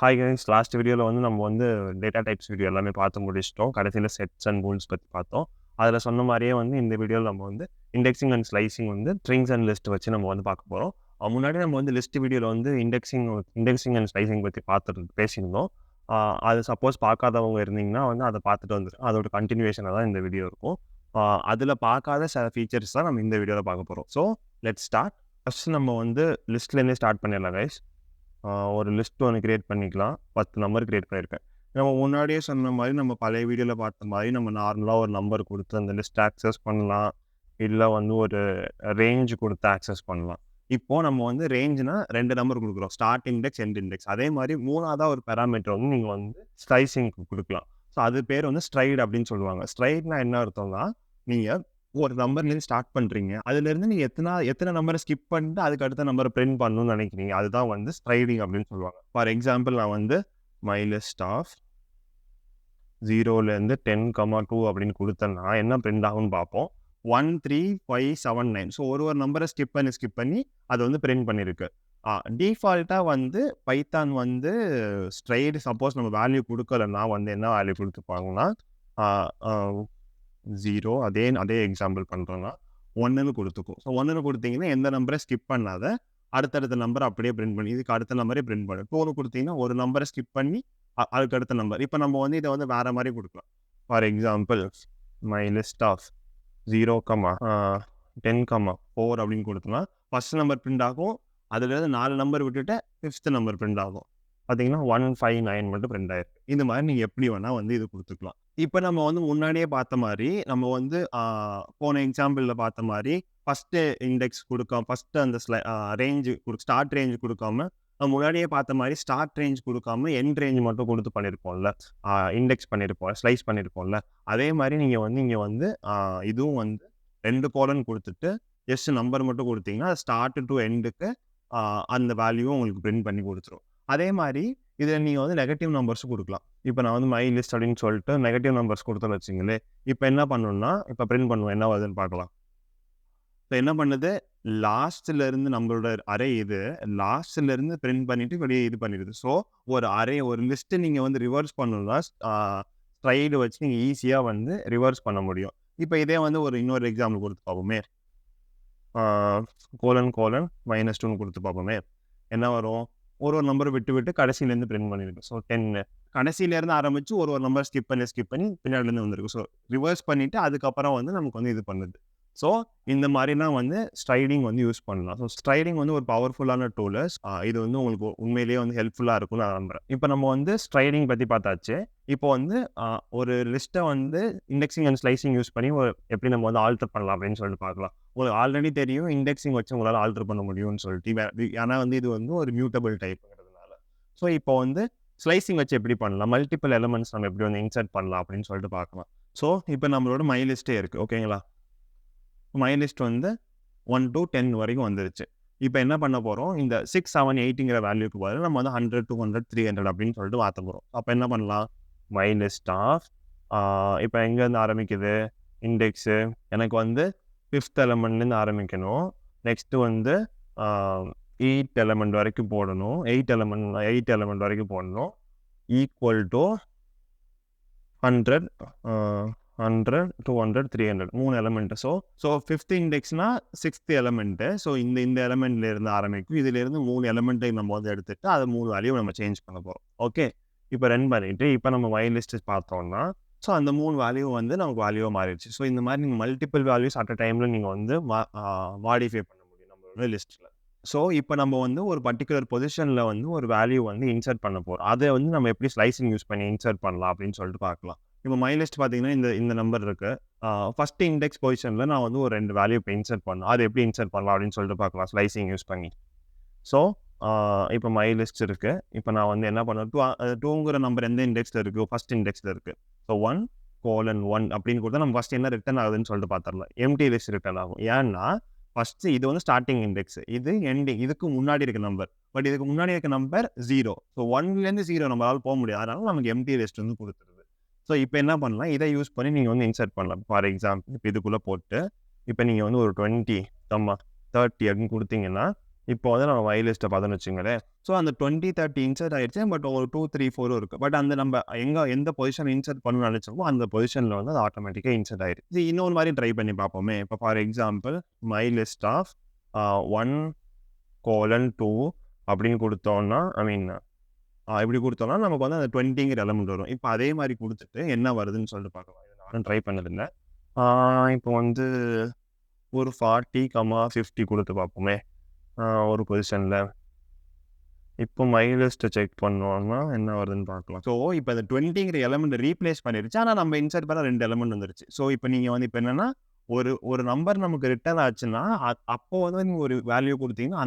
Hi guys, last வீடியோவில் வந்து நம்ம வந்து டேட்டா டைப்ஸ் வீடியோ எல்லாமே பார்த்து முடிச்சிட்டோம். கடைசியில் செட்ஸ் அண்ட் ரூல்ஸ் பற்றி பார்த்தோம். அதில் சொன்ன மாதிரியே வந்து இந்த வீடியோவில் நம்ம வந்து இண்டெக்ஸிங் அண்ட் ஸ்லைசிங் வந்து ஸ்ட்ரிங்ஸ் அண்ட் லிஸ்ட் வச்சு நம்ம வந்து பார்க்க போகிறோம். முன்னாடி நம்ம வந்து லிஸ்ட் வீடியோவில் வந்து இண்டெக்ஸிங் அண்ட் ஸ்லைசிங் பற்றி பேசியிருந்தோம். அது சப்போஸ் பார்க்காதவங்க இருந்தீங்கன்னா வந்து அதை பார்த்துட்டு வந்துடும். அதோட கண்டினியூவேஷனாக தான் இந்த வீடியோ இருக்கும். அதில் பார்க்காத சில ஃபீச்சர்ஸ் தான் நம்ம இந்த வீடியோவில் பார்க்க போகிறோம். So let's start. ஃபஸ்ட் நம்ம வந்து லிஸ்ட்லேருந்தே ஸ்டார்ட் பண்ணிடலாம் கைஸ். ஒரு லிஸ்ட் ஒன்று கிரியேட் பண்ணிக்கலாம். 10 நம்பர் கிரியேட் பண்ணியிருக்கேன். நம்ம முன்னாடியே சொன்ன மாதிரி நம்ம பழைய வீடியோவில் பார்த்த மாதிரி நம்ம நார்மலாக ஒரு நம்பர் கொடுத்து அந்த லிஸ்ட் ஆக்சஸ் பண்ணலாம். இல்லை வந்து ஒரு ரேஞ்ச் கொடுத்து ஆக்சஸ் பண்ணலாம். இப்போது நம்ம வந்து ரேஞ்சுனா 2 நம்பர் கொடுக்குறோம். Start index, end index. அதே மாதிரி மூணாவதாக ஒரு பேராமீட்டர் வந்து நீங்கள் வந்து ஸ்லைசிங்க்கு கொடுக்கலாம். ஸோ அது பேர் வந்து ஸ்ட்ரைட் அப்படின்னு சொல்லுவாங்க. ஸ்ட்ரைட்னா என்ன அர்த்தம்னா, நீங்கள் ஒரு நம்பர்லேருந்து ஸ்டார்ட் பண்ணுறீங்க. அதுலேருந்து நீங்கள் எத்தனை நம்பரை ஸ்கிப் பண்ணிட்டு அதுக்கு அடுத்த நம்பரை பிரிண்ட் பண்ணணும்னு நினைக்கிறீங்க. அதுதான் வந்து ஸ்ட்ரைடிங் அப்படின்னு சொல்லுவாங்க. ஃபார் எக்ஸாம்பிள் நான் வந்து மை லிஸ்ட் ஆஃப் 0லேருந்து 10,2 அப்படின்னு கொடுத்தேன்னா என்ன பிரிண்ட் ஆகும்னு பார்ப்போம். 1, 3, 5, 7, 9. ஸோ ஒரு நம்பரை ஸ்கிப் பண்ணி அதை வந்து பிரிண்ட் பண்ணியிருக்கு. டிஃபால்ட்டாக வந்து பைத்தான் வந்து ஸ்ட்ரைட் சப்போஸ் நம்ம வேல்யூ கொடுக்கலன்னா வந்து என்ன வேல்யூ கொடுத்துப்பாங்கன்னா 0 அதே எக்ஸாம்பிள் பண்ணுறோன்னா 1ன்னு கொடுத்துக்கும். ஸோ 1ன்னு கொடுத்தீங்கன்னா எந்த நம்பரை ஸ்கிப் பண்ணாத அடுத்தடுத்த நம்பரை அப்படியே பிரிண்ட் பண்ணி இதுக்கு அடுத்த நம்பரே பிரிண்ட் பண்ணு. 2ன்னு கொடுத்தீங்கன்னா ஒரு நம்பரை ஸ்கிப் பண்ணி அதுக்கு அடுத்த நம்பர். இப்போ நம்ம வந்து இதை வந்து வேறு மாதிரி கொடுக்கலாம். For example my list of 0, 10,4 அப்படின்னு கொடுத்தோம்னா ஃபர்ஸ்ட் நம்பர் பிரிண்ட் ஆகும். அதுலேருந்து 4 நம்பர் விட்டுட்டு 5th நம்பர் பிரிண்ட் ஆகும். பார்த்தீங்கன்னா 159 மட்டும் பிரிண்ட் ஆயிருக்கு. இந்த மாதிரி நீங்கள் எப்படி வேணால் வந்து இது கொடுத்துக்கலாம். இப்போ நம்ம வந்து முன்னாடியே பார்த்த மாதிரி நம்ம வந்து போன எக்ஸாம்பிளில் பார்த்த மாதிரி ஃபஸ்ட்டு இண்டெக்ஸ் ஃபஸ்ட்டு அந்த ரேஞ்சு ஸ்டார்ட் ரேஞ்சு கொடுக்காம முன்னாடியே பார்த்த மாதிரி ஸ்டார்ட் ரேஞ்ச் கொடுக்காம எண்ட் ரேஞ்ச் மட்டும் கொடுத்து பண்ணியிருப்போம்ல, இண்டெக்ஸ் பண்ணியிருப்போம், ஸ்லைஸ் பண்ணியிருப்போம்ல. அதே மாதிரி நீங்கள் வந்து இங்கே வந்து இதுவும் வந்து 2 கோலன் கொடுத்துட்டு ஜஸ்ட் நம்பர் மட்டும் கொடுத்தீங்கன்னா ஸ்டார்ட் டு எண்டுக்கு அந்த வேல்யூவும் உங்களுக்கு பிரிண்ட் பண்ணி கொடுத்துரும். அதே மாதிரி இதில் நீங்கள் வந்து நெகட்டிவ் நம்பர்ஸும் கொடுக்கலாம். இப்போ நான் வந்து மை லிஸ்ட் அப்படின்னு சொல்லிட்டு நெகட்டிவ் நம்பர்ஸ் கொடுத்தோன்னு வச்சுங்களே, இப்போ என்ன பண்ணணும்னா இப்போ பிரிண்ட் பண்ணுவோம், என்ன வருதுன்னு பார்க்கலாம். இப்போ என்ன பண்ணுது, லாஸ்ட்லேருந்து நம்மளோட அரே இது லாஸ்ட்லேருந்து பிரிண்ட் பண்ணிவிட்டு வெளியே இது பண்ணிடுது. ஸோ ஒரு லிஸ்ட்டு நீங்கள் வந்து ரிவர்ஸ் பண்ணணும்னா ஸ்ட்ரைடு வச்சு நீங்கள் ஈஸியாக வந்து ரிவர்ஸ் பண்ண முடியும். இப்போ இதே வந்து இன்னொரு எக்ஸாம்பிள் கொடுத்து பார்ப்போமே. :-2ன்னு கொடுத்து பார்ப்போமே. என்ன வரும், ஒரு நம்பர் விட்டு கடைசியிலேருந்து பிரிண்ட் பண்ணியிருக்கு. ஸோ 10 கடைசியிலேருந்து ஆரம்பித்து ஒரு நம்பர் ஸ்கிப் பண்ணி பின்னாடிலேருந்து வந்திருக்கு. ஸோ ரிவர்ஸ் பண்ணிவிட்டு அதுக்கப்புறம் வந்து நமக்கு வந்து இது பண்ணுது. ஸோ இந்த மாதிரினா வந்து ஸ்ட்ரைடிங் வந்து யூஸ் பண்ணலாம். ஸோ ஸ்ட்ரைடிங் வந்து ஒரு பவர்ஃபுல்லான டூலு. இது வந்து உங்களுக்கு உண்மையிலேயே வந்து ஹெல்ப்ஃபுல்லாக இருக்கும்னு நான் நம்புகிறேன். இப்போ நம்ம வந்து ஸ்ட்ரைடிங் பற்றி பார்த்தாச்சு. இப்போ வந்து ஒரு லிஸ்ட்டை வந்து இண்டெக்ஸிங் அண்ட் ஸ்லைசிங் யூஸ் பண்ணி எப்படி நம்ம வந்து ஆல்டர் பண்ணலாம் அப்படின்னு சொல்லிட்டு பார்க்கலாம். உங்களுக்கு ஆல்ரெடி தெரியும் இண்டெக்ஸிங் வச்சு உங்களால் ஆல்டர் பண்ண முடியும்னு சொல்லிட்டு. ஏன்னா வந்து இது வந்து ஒரு மியூட்டபிள் டைப்புங்கிறதுனால. ஸோ இப்போ வந்து ஸ்லைசிங் வச்சு எப்படி பண்ணலாம், மல்டிபிள் எலிமெண்ட்ஸ் நம்ம எப்படி வந்து இன்சர்ட் பண்ணலாம் அப்படின்னு சொல்லிட்டு பார்க்கலாம். ஸோ இப்போ நம்மளோட மை லிஸ்ட்டே இருக்குது, ஓகேங்களா. மை லிஸ்ட் வந்து 1 to 10 வரைக்கும் வந்துருச்சு. இப்போ என்ன பண்ண போகிறோம், இந்த 6, 7, 8ங்கிற வேல்யூக்கு பதில் நம்ம வந்து 100, 200, 300 அப்படின்னு சொல்லிட்டு மாற்ற போகிறோம். அப்போ என்ன பண்ணலாம், மை லிஸ்ட் ஆஃப் இப்போ எங்கேருந்து ஆரம்பிக்குது இண்டெக்ஸு, எனக்கு வந்து 5th எலமெண்ட்லேருந்து ஆரம்பிக்கணும். நெக்ஸ்ட்டு வந்து 8 எலமெண்ட் வரைக்கும் போடணும். 8 எலமெண்ட் வரைக்கும் போடணும். Equal to 100, 200, 300 3 element. So 5th இண்டெக்ஸ்னா 6th element. So இந்த எலமெண்ட்லேருந்து ஆரம்பிக்கும். இதிலேருந்து 3 எலமெண்ட்டை நம்ம வந்து எடுத்துட்டு அதை 3 வேல்யூ நம்ம சேஞ்ச் பண்ண போகிறோம். ஓகே, இப்போ ரன் பண்ணிவிட்டு இப்போ நம்ம மை லிஸ்ட் பார்த்தோம்னா ஸோ அந்த 3 வேல்யூ வந்து நமக்கு வேல்யூவாக மாறிடுச்சு. ஸோ இந்த மாதிரி நீங்கள் மல்டிபிள் வேல்யூஸ் அட் அ டைமில் நீங்கள் வந்து மாடிஃபை பண்ண முடியும் நம்மளோட லிஸ்ட்டில். ஸோ இப்போ நம்ம வந்து ஒரு பர்டிகுலர் பொசிஷனில் வந்து ஒரு வேல்யூ வந்து இன்சர்ட் பண்ண போகிறோம். அதை வந்து நம்ம எப்படி ஸ்லைசிங் யூஸ் பண்ணி இன்சர்ட் பண்ணலாம் அப்படின்னு சொல்லிட்டு பார்க்கலாம். இப்போ மை லிஸ்ட் பார்த்தீங்கன்னா இந்த நம்பர் இருக்குது. ஃபஸ்ட்டு இண்டெக்ஸ் பொசிஷனில் நான் வந்து ஒரு 2 வேல்யூ இப்போ இன்சர்ட் பண்ணணும். அது எப்படி இன்சர்ட் பண்ணலாம் அப்படின்னு சொல்லிட்டு பார்க்கலாம் ஸ்லைசிங் யூஸ் பண்ணி. ஸோ இப்போ மை லிஸ்ட் இருக்குது. இப்போ நான் வந்து என்ன பண்ணுவேன், 2ங்கிற நம்பர் எந்த இண்டெக்ஸில் இருக்குது, ஃபஸ்ட் இண்டெக்ஸில் இருக்குது. ஸோ 1:1 அப்படின்னு கொடுத்தா நம்ம ஃபஸ்ட் என்ன ரிட்டர்ன் ஆகுதுன்னு சொல்லிட்டு பார்த்துடலாம். எம்டி லிஸ்ட் ரிட்டர்ன் ஆகும். ஏன்னா ஃபஸ்ட்டு இது வந்து ஸ்டார்டிங் இண்டெக்ஸ், இது எண்டிங், இதுக்கு முன்னாடி இருக்க நம்பர். பட் இதுக்கு முன்னாடி இருக்க நம்பர் 0. ஸோ 1லேருந்து 0 நம்மளால் போக முடியாது. அதனால நமக்கு எம்டி லிஸ்ட் வந்து கொடுத்துருது. ஸோ இப்போ என்ன பண்ணலாம், இதை யூஸ் பண்ணி நீங்கள் வந்து இன்சர்ட் பண்ணலாம். ஃபார் எக்ஸாம்பிள் இப்போ இதுக்குள்ளே போட்டு இப்போ நீங்கள் வந்து ஒரு 20, 30 அப்படின்னு கொடுத்தீங்கன்னா இப்போ வந்து நம்ம மை லிஸ்ட்டை பார்த்தோம்னு வச்சுங்களேன். ஸோ அந்த 20, 30 இன்சர்ட் ஆயிடுச்சு. பட் ஒரு 2, 3, 4 இருக்கு. பட் அந்த நம்ம எந்த பொசிஷன் இன்சர்ட் பண்ணணும்னு நினைச்சோமோ, அந்த பொசிஷன்ல வந்து அது ஆட்டோமேட்டிக்கா இன்சர்ட் ஆயிடுச்சு. இது இன்னொரு மாரி ட்ரை பண்ணி பார்ப்போமே. இப்போ for example my list of 1:2 அப்படின்னு குடுத்தோம்னா, ஐ மீன் இப்படி குடுத்தோம்னா, நமக்கு வந்து அந்த 20ங்கிற எலிமெண்ட் வரும். இப்போ அதே மாரி குடுத்துட்டு என்ன வருதுன்னு சொல்லிட்டு பார்க்கலாம். இத நானும் ட்ரை பண்ணதில்ல. ஆ இப்போ வந்து ஒரு 40, 50 குடுத்து பார்ப்போமே. ஒரு பொசிஷன்ல. இப்போ மை லிஸ்ட்ட செக் பண்ணோம்னா, என்ன வருதுன்னு பார்க்கலாம். ஸோ, இப்போ அந்த 20ங்கிற எலிமெண்ட்ட ரீப்ளேஸ் பண்ணிருச்சு. ஆனா, நம்ம இன்சர்ட் பண்ண 2 எலிமெண்ட் வந்துருச்சு. ஸோ, இப்போ நீங்க வந்து இப்போ என்னன்னா, ஒரு ஒரு நம்பர் நமக்கு ரிட்டர்ன் ஆச்சுன்னா, அப்போ வந்து நீங்க ஒரு வேல்யூ குடுத்தீங்கன்னா,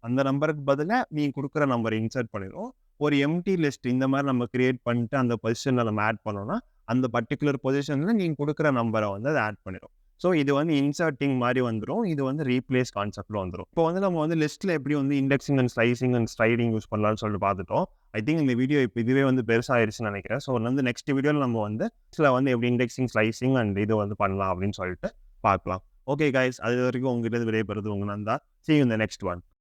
அந்த நம்பருக்கு பதிலா நீங்க குடுக்குற நம்பர இன்சர்ட் பண்ணிரும். ஒரு எம்ப்டி லிஸ்ட் இந்த மாரி நம்ம கிரியேட் பண்ணிட்டு, அந்த பொசிஷன்ல நம்ம ஆட் பண்ணோம்னா, அந்த பர்ட்டிகுலர் பொசிஷன்ல நீங்க குடுக்குற நம்பர வந்து அது ஆட் பண்ணிரும். ஸோ, இது வந்து இன்சர்ட்டிங் மாரி வந்துரும். இது வந்து ரீப்ளேஸ் கான்செப்ட்ல வந்துரும். இப்போ வந்து நம்ம வந்து லிஸ்ட்ல எப்படி வந்து indexing and slicing and sliding use பண்ணலாம்னு சொல்லிட்டு பார்த்துட்டோம். ஐ திங்க் இந்த வீடியோ இப்போ இதுவே வந்து பெருசாயிருச்சுன்னு நினைக்கிறேன். ஸோ, வந்து நெக்ஸ்ட் வீடியோல நம்ம வந்து லிஸ்ட்ல வந்து எப்படி இண்டெக்ஸிங், ஸ்லைசிங் அண்ட் இது வந்து பண்ணலாம் அப்படின்னு சொல்லிட்டு பார்க்கலாம். ஓகே கைஸ், அது வரைக்கும் உங்ககிட்ட இருந்து விடைபெறுவது உங்க Nanda. See you in the next one.